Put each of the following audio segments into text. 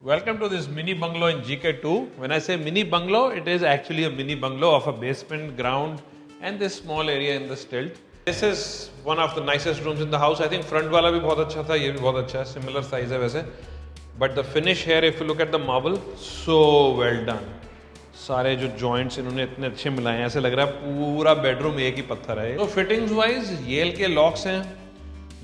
Welcome to this mini bungalow in GK2. When I say mini bungalow, it is actually a mini bungalow of a basement, ground and this small area in the stilt. This is one of the nicest rooms in the house. I think front वाला भी बहुत अच्छा था, ये भी बहुत अच्छा है, similar size है वैसे. But the finish here, if you look at the marble, so well done. सारे जो joints इन्होंने इतने अच्छे मिलाए हैं, ऐसे लग रहा है पूरा bedroom एक ही पत्थर है. तो fittings wise, Yale के locks हैं,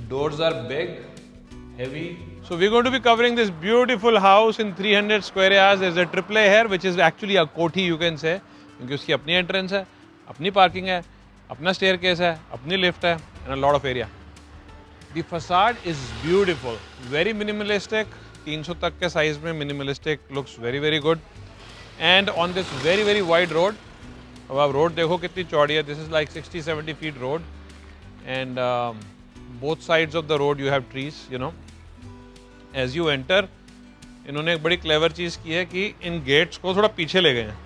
doors are big, heavy. So we're going to be covering this beautiful house in 300 square yards. There's a triple A here, which is actually a कोठी you can say, क्योंकि उसकी अपनी entrance है, अपनी parking है, अपना staircase है, अपनी lift है, and a lot of area. The facade is beautiful, very minimalistic. 300 तक के size में minimalistic, looks very very good. And on this very very wide road, अब आप road देखो कितनी चौड़ी है. This is like 60-70 feet road, and both sides of the road you have trees, you know. As you enter, इन्होंने एक बड़ी clever चीज़ की है कि इन गेट्स को थोड़ा पीछे ले गए हैं.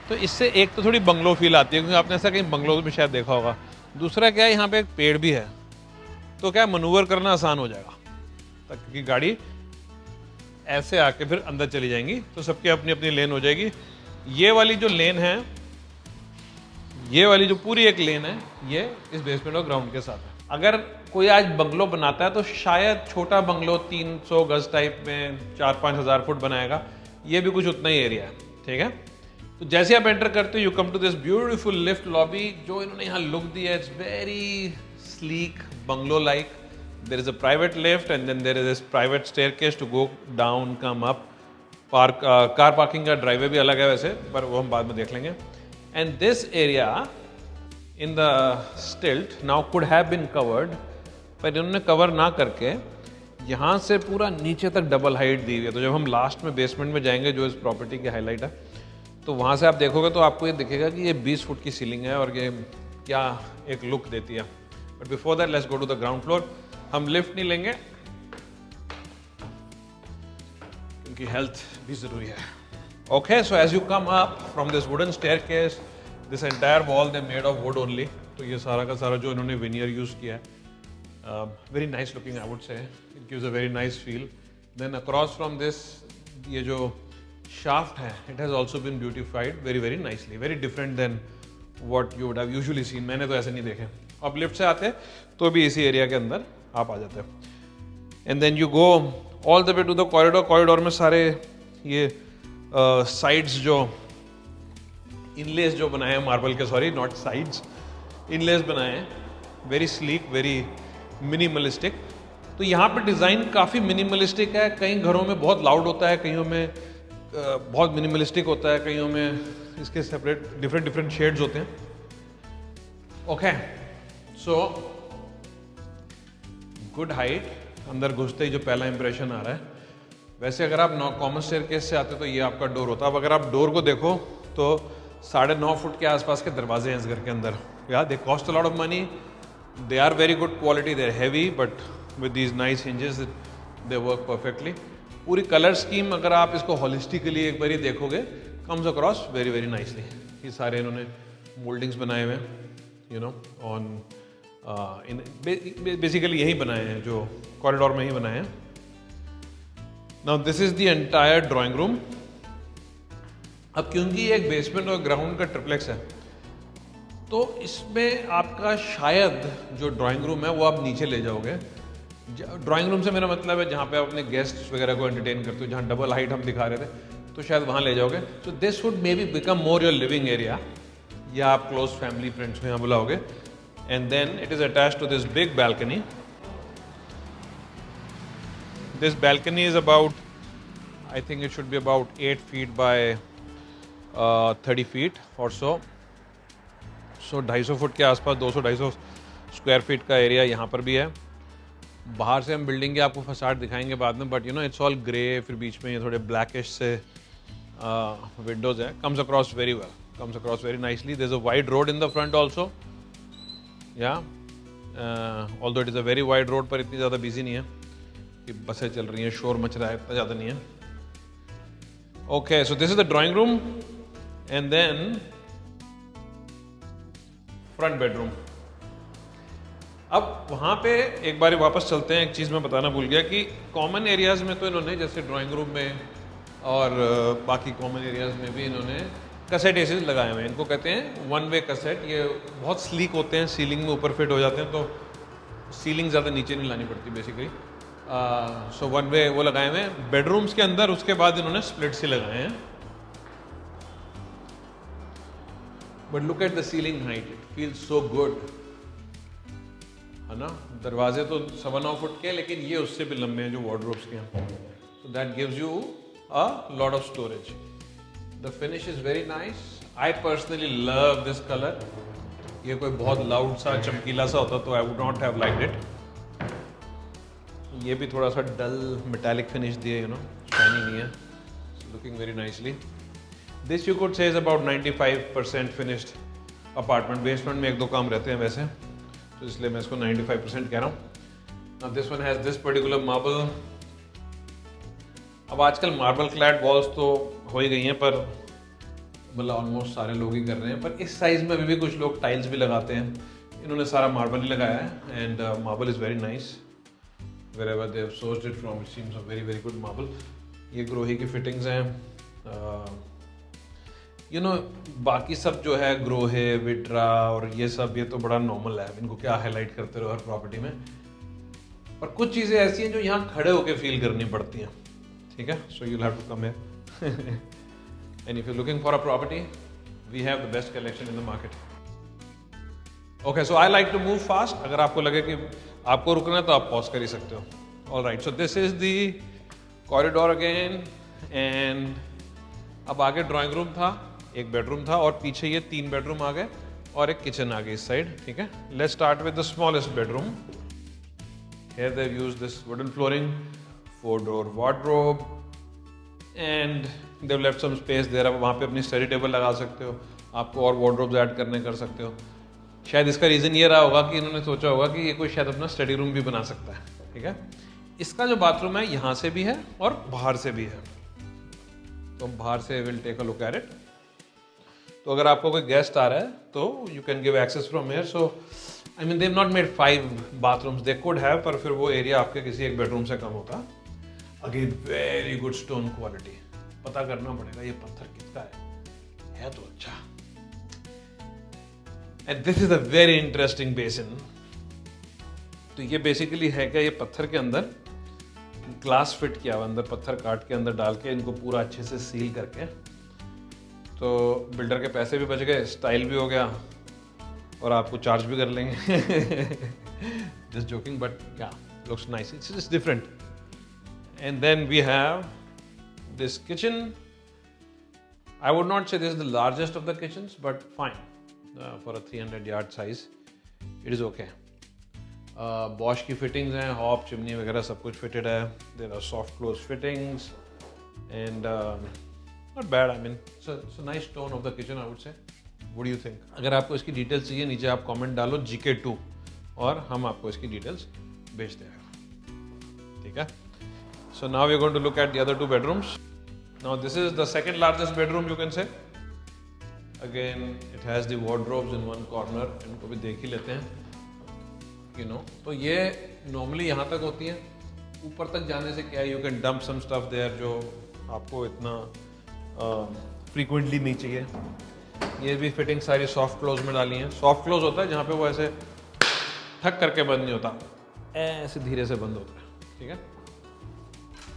तो इससे एक तो थोड़ी बंगलो फील आती है, क्योंकि आपने ऐसा कहीं बंगलो में शायद देखा होगा. दूसरा क्या है, यहाँ पे एक पेड़ भी है, तो क्या मनूवर करना आसान हो जाएगा, क्योंकि गाड़ी ऐसे आके फिर अंदर चली जाएंगी, तो सबकी अपनी अपनी लेन हो जाएगी. ये वाली जो लेन है, ये वाली जो पूरी एक लेन है, ये इस बेसमेंट और ग्राउंड के साथ है. अगर कोई आज बंगलो बनाता है तो शायद छोटा बंगलो 300 गज टाइप में 4-5 हज़ार फुट बनाएगा. ये भी कुछ उतना ही एरिया है, ठीक है. तो जैसे आप एंटर करते हो, you come to this beautiful lift lobby. जो इन्होंने यहाँ लुक दिया है, it's very sleek bungalow like. There is a private lift and then there is this private staircase to go down come up. Car parking का driveway भी अलग है वैसे, पर वो हम बाद में देख लेंगे. And this area in the stilt now could have been covered, पर इन्होंने कवर ना करके यहाँ से पूरा नीचे तक डबल हाइट दी हुई है. तो जब हम लास्ट में बेसमेंट में जाएंगे, जो इस प्रॉपर्टी की हाईलाइट है, तो वहाँ से आप देखोगे तो आपको ये दिखेगा कि ये 20 फुट की सीलिंग है और ये क्या एक लुक देती है. But before that let's go to the ground floor. हम लिफ्ट नहीं लेंगे क्योंकि हेल्थ भी ज़रूरी है. Okay, so as you come up from this wooden staircase, this entire wall they made of wood only. तो ये सारा का सारा जो इन्होंने विनियर यूज़ किया है, very nice looking I would say. It gives a very nice feel. Then across from this, ये जो शाफ्ट है, it has also been beautified very very nicely, very different than what you would have usually seen. मैंने तो ऐसे नहीं देखे. अब lift से आते तो भी इसी एरिया के अंदर आप आ जाते हो. And then you go all the way to the corridor. Corridor में सारे ये साइड्स जो इनलेस जो बनाए हैं मार्बल के, सॉरी नॉट साइड्स, इनलेस बनाए हैं, वेरी स्लीक, वेरी मिनिमलिस्टिक. तो यहाँ पे डिज़ाइन काफ़ी मिनिमलिस्टिक है. कई घरों में बहुत लाउड होता है, कईयों में बहुत मिनिमलिस्टिक होता है, कईयों में इसके सेपरेट डिफरेंट शेड्स होते हैं. Okay, so good height. अंदर घुसते ही जो पहला इंप्रेशन आ रहा है, वैसे अगर आप कॉमन स्टेयरकेस से आते तो ये आपका डोर होता. अब अगर आप डोर को देखो तो 9.5 फुट के आसपास के दरवाजे हैं इस घर के अंदर. यार they cost a lot of money, they are very good quality, they are heavy, but with these nice hinges they work perfectly. पूरी कलर स्कीम अगर आप इसको होलिस्टिकली एक बार ही देखोगे, comes across very very nicely. ये सारे इन्होंने मोल्डिंग्स बनाए हुए हैं, यू नो, ऑन बेसिकली यही बनाए हैं, जो कॉरिडोर में ही बनाए हैं. Now this is the entire drawing room. अब क्योंकि ये एक बेसमेंट और ग्राउंड का ट्रिप्लेक्स है, तो इसमें आपका शायद जो ड्राइंग रूम है वो आप नीचे ले जाओगे. ड्राइंग रूम से मेरा मतलब है जहाँ पे आप अपने गेस्ट्स वगैरह को एंटरटेन करते हो, जहाँ डबल हाइट हम दिखा रहे थे, तो शायद वहाँ ले जाओगे. So this would may be become more your living area, या आप क्लोज फैमिली फ्रेंड्स को यहाँ बुलाओगे. And then it is attached to this big balcony. This balcony is about, I think it should be about 8 feet by 30 feet और सो 250 foot के आसपास, 200-250 square feet का area यहाँ पर भी है. बाहर से हम बिल्डिंग के आपको फसाड दिखाएंगे बाद में, but you know it's all grey. फिर बीच में ये थोड़े ब्लैकिश से विंडोज हैं. Comes across very well, comes across very nicely. There is a wide road in the front also, yeah although it is a very wide road, पर इतनी ज़्यादा बिजी नहीं है कि बसें चल रही हैं, शोर मच रहा है, इतना ज़्यादा नहीं है. Okay, so this is the drawing room. And then front bedroom. अब वहाँ पे एक बार वापस चलते हैं। एक चीज़ मैं बताना भूल गया कि कॉमन एरियाज़ में तो इन्होंने जैसे ड्राइंग रूम में और बाकी कॉमन एरियाज़ में भी इन्होंने कसेट एसीज लगाए हुए हैं। इनको कहते हैं वन वे कसेट। ये बहुत स्लीक होते हैं, सीलिंग में ऊपर फिट हो जाते हैं, तो सीलिंग ज़्यादा नीचे नहीं लानी पड़ती बेसिकली। सो वन वे वो लगाए हुए हैं बेडरूम्स के अंदर। उसके बाद इन्होंने स्प्लिट से लगाए हैं। But look at the ceiling height, it feels so good, है ना। दरवाजे तो 7-9 फुट के, लेकिन ये उससे भी लंबे हैं जो वार्डरोब्स के हैं। So that gives you a lot of storage. The finish is very nice. I personally love this colour. ये कोई बहुत लाउड सा चमकीला सा होता तो आई would not have liked it. ये भी थोड़ा सा डल मेटालिक फिनिश दिए, यू नो, शाइनी नहीं है। Looking very nicely. This you could say is about 95% finished apartment. Basement में 1-2 काम रहते हैं वैसे, तो इसलिए मैं इसको 95% कह रहा हूँ। Now this one has this particular marble. अब आजकल मार्बल क्लैड वॉल्स तो हो ही गई हैं, पर मतलब ऑलमोस्ट सारे लोग ही कर रहे हैं। पर इस साइज में भी कुछ लोग टाइल्स भी लगाते हैं। इन्होंने सारा मार्बल ही लगाया है and marble is very nice. wherever they have sourced it from, it seems a very very good marble. ये ग्रोही की फिटिंग्स हैं। यू नो बाकी सब जो है ग्रोहे, विट्रा और ये सब, ये तो बड़ा नॉर्मल है। इनको क्या हाईलाइट करते रहो हर प्रॉपर्टी में। पर कुछ चीज़ें ऐसी हैं जो यहाँ खड़े होकर फील करनी पड़ती हैं, ठीक है। सो you'll have to come here and if you're looking for a property, we have the best collection in the market. Okay, so I like to move fast. अगर आपको लगे कि आपको रुकना है तो आप पॉज कर ही सकते हो। All right, so this is the corridor again. And अब आगे ड्राइंग रूम था, एक बेडरूम था, और पीछे ये 3 बेडरूम आ गए और एक किचन आ गई इस साइड, ठीक है। Let's start with the smallest bedroom. Here they have used this wooden flooring, 4 door wardrobe and they have left some space there. आप वहाँ पे अपनी स्टडी टेबल लगा सकते हो, आपको और वार्डरोब्स ऐड करने कर सकते हो। शायद इसका रीज़न ये रहा होगा कि इन्होंने सोचा होगा कि ये कोई शायद अपना स्टडी रूम भी बना सकता है, ठीक है। इसका जो बाथरूम है यहाँ से भी है और बाहर से भी है, तो बाहर से will take a look at it. तो अगर आपको कोई गेस्ट आ रहा है तो you can give access from here. So I mean they have not made 5 bathrooms, they could have, पर फिर वो एरिया आपके किसी एक बेडरूम से कम होता। Again very good stone quality. पता करना पड़ेगा ये पत्थर किसका है तो अच्छा। And this is a very interesting basin. तो ये बेसिकली है क्या, ये पत्थर के अंदर ग्लास फिट किया हुआ, अंदर पत्थर काट के अंदर डाल के इनको पूरा अच्छे से सील करके। तो बिल्डर के पैसे भी बच गए, स्टाइल भी हो गया, और आपको चार्ज भी कर लेंगे। Just joking, but yeah looks nice, it's different. And then we have this kitchen. I would not say this is the largest of the kitchens, but fine for a 300 yard size, it is okay. Bosch की fittings हैं, hob, chimney वगैरह सब कुछ fitted है। There are soft close fittings and not bad. I mean, it's a nice tone of the kitchen, I would say. What do you think? अगर आपको इसकी details चाहिए नीचे आप कमेंट डालो GK2 और हम आपको इसकी डिटेल्स भेज देंगे, ठीक है। So now we're going to look at the other 2 bedrooms. Now this is the second largest bedroom, you can say. Again, it has the wardrobes in one corner. इनको भी देख ही लेते हैं, you know. तो ये नॉर्मली यहाँ तक होती हैं। ऊपर तक जाने से क्या है, you can dump some stuff there जो आपको इतना फ्रीक्वेंटली नहीं चाहिए। ये भी फिटिंग सारी सॉफ्ट क्लोज में डाली हैं। सॉफ्ट क्लोज होता है जहाँ पे वो ऐसे ठक करके बंद नहीं होता, ऐसे धीरे से बंद होता है, ठीक है।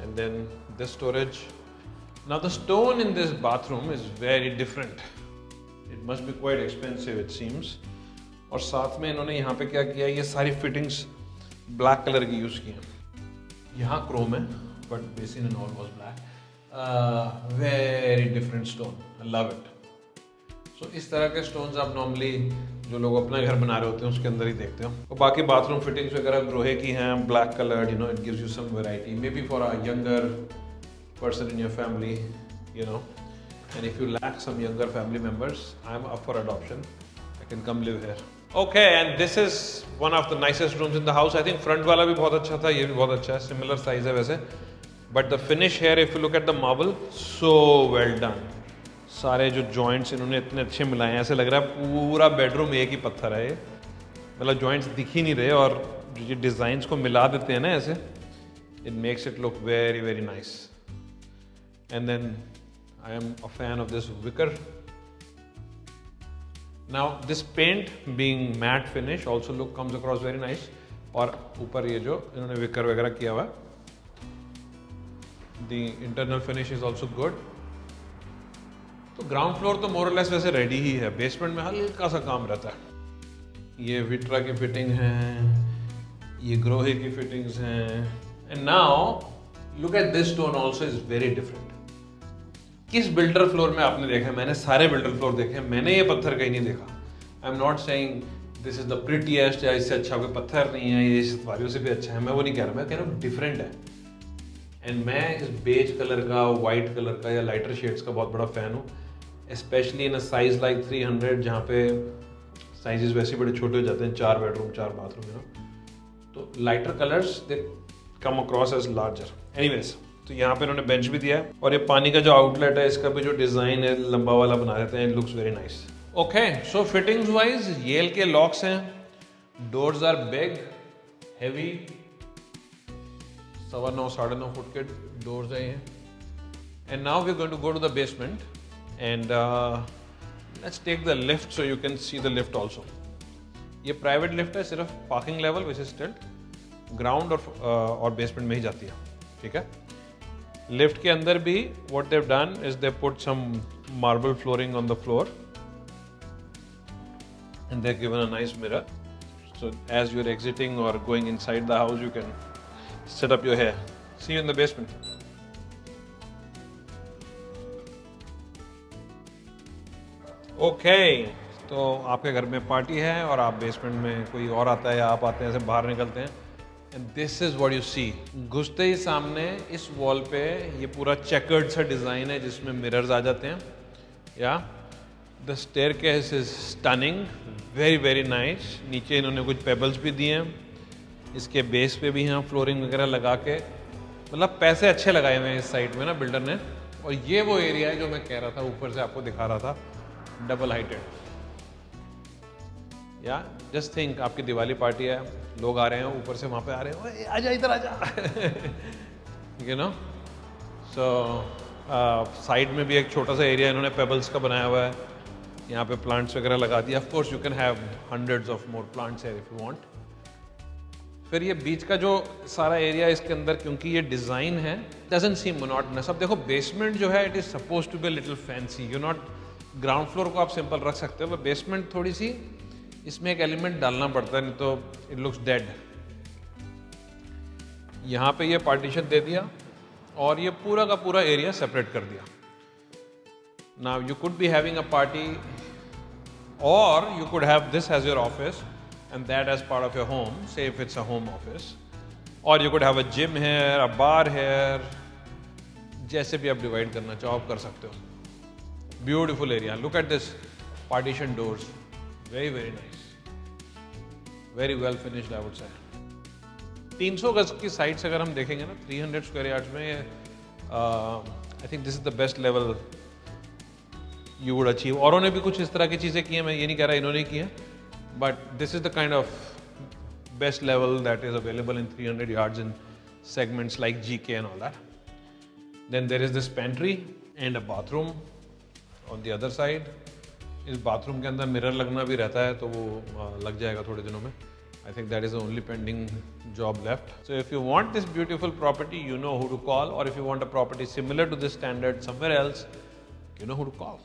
And then this storage. Now the stone in this bathroom is very different. It must be quite expensive, it seems. और साथ में इन्होंने यहाँ पे क्या किया, ये सारी फिटिंग्स ब्लैक कलर की यूज़ की हैं। यहाँ क्रोम है, but basin and all was black. Very different stone, I love it. So इस तरह के स्टोन्स आप नॉर्मली जो लोग अपना घर बना रहे होते हैं उसके अंदर ही देखते हो। और बाकी बाथरूम फिटिंग्स वगैरह ग्रोहे की हैं, black coloured, you know, it gives you some variety, maybe for a younger person in your family, you know. And if you lack some younger family members, I'm up for adoption. I can come live here. Okay, and this is one of the nicest rooms in the house. I think front वाला भी बहुत अच्छा था, ये भी बहुत अच्छा है, similar size है वैसे. But the finish here, if you look at the marble, so well done. सारे जो joints इन्होंने इतने अच्छे मिलाए हैं, ऐसे लग रहा है पूरा bedroom एक ही पत्थर है ये. मतलब जॉइंट्स दिख ही नहीं रहे और ये डिज़ाइंस को मिला देते हैं ना ऐसे, it makes it look very very nice. And then I am a fan of this wicker. Now this paint being matt finish also look comes across very nice. और ऊपर ये जो इन्होंने विकर वगैरह किया हुआ, the internal finish is also good. तो ground floor तो मोर और लेस वैसे रेडी ही है. बेसमेंट में हल्का सा काम रहता है. ये विट्रा की फिटिंग है, ये ग्रोहे की फिटिंग्स हैं. And now look at this stone also is very different. किस बिल्डर फ्लोर में आपने देखा? मैंने सारे बिल्डर फ्लोर देखे, मैंने ये पत्थर कहीं नहीं देखा. I am not saying this is the prettiest या इससे अच्छा कोई पत्थर नहीं है, ये इस वारियों से भी अच्छा है, मैं वो नहीं कह रहा. मैं कह रहा हूँ डिफरेंट है. एंड मैं इस बेज कलर का, वाइट कलर का या लाइटर शेड्स का बहुत बड़ा फैन हूँ, specially in a size like 300 जहाँ पे साइजेस वैसे बड़े छोटे हो जाते हैं, 4 बेडरूम 4 बाथरूम, यू नो. तो lighter colours they come across as larger. Anyways, तो यहाँ पे इन्होंने बेंच भी दिया है और ये पानी का जो आउटलेट है इसका भी जो डिज़ाइन है लंबा वाला बना देते हैं. It looks very nice. Okay, so fittings wise Yale के लॉक्स हैं. Doors are big, heavy, 9.25 9.5 foot के डोर्स हैं ये. And now we are going to go to the basement and let's take the lift so you can see the lift also. ये private lift है, सिर्फ parking level which is still ground और basement में ही जाती है. ठीक है. लिफ्ट के अंदर भी what they have done is they put some marble flooring on the floor and they're given a nice mirror, so as you're exiting or going inside the house you can set up your hair. See you in the basement. Okay, तो आपके घर में party है और आप basement में कोई और आता है या आप आते हैं ऐसे बाहर निकलते हैं. And this is what you see. घुसते ही सामने इस वॉल पे ये पूरा चेकर्ड सा डिज़ाइन है जिसमें मिरर्स आ जाते हैं. या the staircase is stunning, very very nice. नीचे इन्होंने कुछ पेबल्स भी दिए हैं. इसके बेस पे भी यहाँ फ्लोरिंग वगैरह लगा के, मतलब पैसे अच्छे लगाए हुए हैं इस साइड में ना बिल्डर ने. और ये वो एरिया है जो मैं कह रहा था, ऊपर से आपको दिखा रहा था, डबल हाइटेड. या जस्ट थिंक, आपकी दिवाली पार्टी है, लोग आ रहे हैं ऊपर से वहाँ पे आ रहे हैं, ओए आजा इधर आजा. You know. सो साइड में भी एक छोटा सा एरिया इन्होंने पेबल्स का बनाया हुआ है. यहाँ पे प्लांट्स वगैरह लगा दिया. Of course you can have hundreds of more plants here if you want. फिर ये बीच का जो सारा एरिया इसके अंदर, क्योंकि ये डिज़ाइन है, डजंट सीम मोनोटोनस. अब देखो बेसमेंट जो है it is suppose to be little fancy. You not, ground floor को आप सिंपल रख सकते हो, पर बेसमेंट थोड़ी सी इसमें एक एलिमेंट डालना पड़ता है, नहीं तो इट लुक्स डेड. यहाँ पे ये पार्टीशन दे दिया और ये पूरा का पूरा एरिया सेपरेट कर दिया. Now you could be having a party, or you could have this as your office and that as part of your home, say if it's a home office, or you could have a gym here, a bar here. जैसे भी आप divide करना चाहो आप कर सकते हो. Beautiful area. Look at this partition doors. Very very nice. Very well finished I would say. 300 गज की साइड से अगर हम देखेंगे ना, 300 स्क्वायर यार्ड्स में, I think this is the best level you would achieve. औरों ने भी कुछ इस तरह की चीज़ें की हैं, मैं ये नहीं कह रहा इन्होंने की हैं, but this is the kind of best level that is available in 300 yards in segments like GK and all that. Then there is this pantry and a bathroom on the other side. इस bathroom के अंदर mirror लगना भी रहता है, तो वो लग जाएगा थोड़े दिनों में. I think that is the only pending job left. So if you want this beautiful property, you know who to call, or if you want a property similar to this standard somewhere else, you know who to call.